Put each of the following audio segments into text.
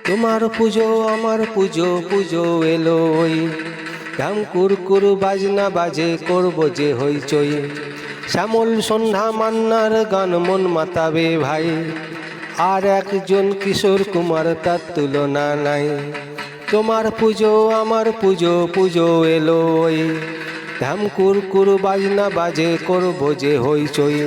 তোমার পুজো আমার পুজো পুজো এলোই, ধাম কুরকুর বাজনা বাজে করব যে হইচই। শ্যামল সন্ধ্যা মান্নার গান মন মাতাবে ভাই, আর একজন কিশোর কুমার তার তুলনা নাই। তোমার পুজো আমার পুজো পুজো এলোই, ধাম কুরকুর বাজনা বাজে করব যে হইচই।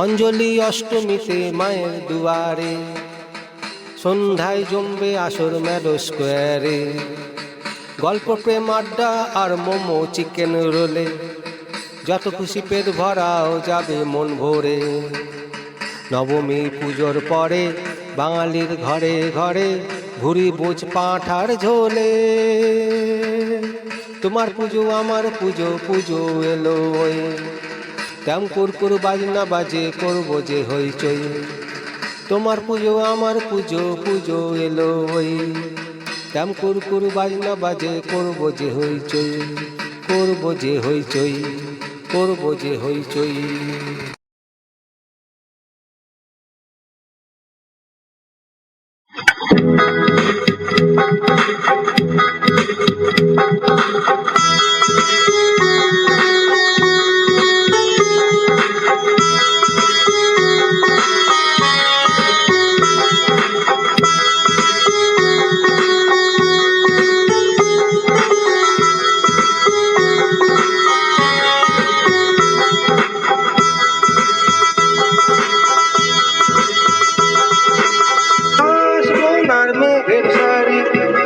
অঞ্জলি অষ্টমীতে মায়ের দুয়ারে, সন্ধ্যায় জমবে আসর মেডো স্কোয়ারে। গল্প প্রেম আড্ডা আর মোমো চিকেন রোলে, যত খুশি পেট ভরাও যাবে মন ভরে। নবমী পুজোর পরে বাঙালির ঘরে ঘরে ভুরি বোঝ পাঁঠার ঝোলে। তোমার পুজো আমার পুজো পুজো এলোই, ধাম কুরকুর বাজনা বাজে করব যে হইচই। তোমার পুজো আমার পুজো পুজো এলোই, ধাম কুরকুর বাজনা বাজে করব যে হইচই, করব যে হইচই, করব যে হইচই।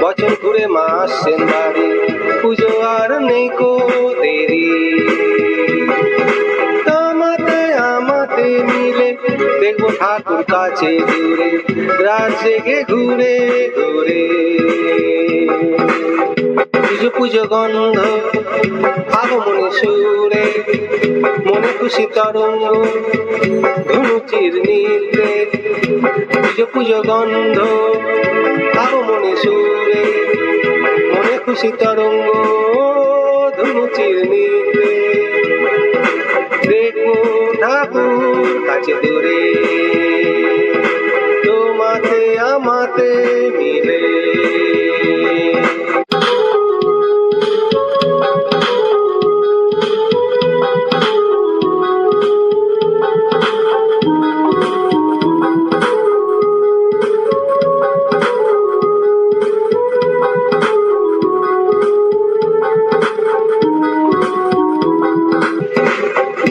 বছর ঘুরে মাস সেন্দারি, পুজো আর নেই কো দেরি। আমাতে আমাতে মিলে দেখবো ঠাকুর কাছে দূরে, রাত জেগে ঘুরে ঘুরে। পুজো পুজো গন্ধ আগমনে সুরে, মনে খুশি তরঙ্গ ধনুচির নৃত্যে। পুজো পুজো গন্ধ আগমনে সুরে, মনে খুশি তরঙ্গ ধনুচির নৃত্যে। দেখবো ঠাকুর কাছে দূরে, তোমাতে আমাতে মিলে।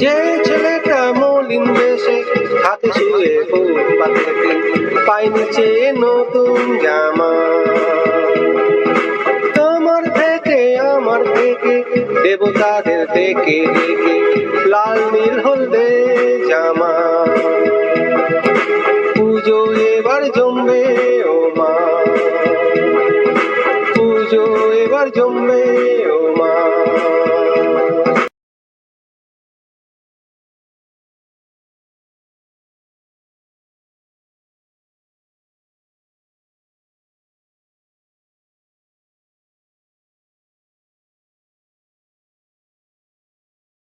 যে ছেলেটা মলিন বেশে হাতে শুয়ে ফুটপাতে, পায় নিচে নতুন জামা। তোমার থেকে আমার থেকে দেবতাদের থেকে দেখে লাল নীল হলদে জামা। পুজো এবার জমবে ও মা, পুজো এবার জমবে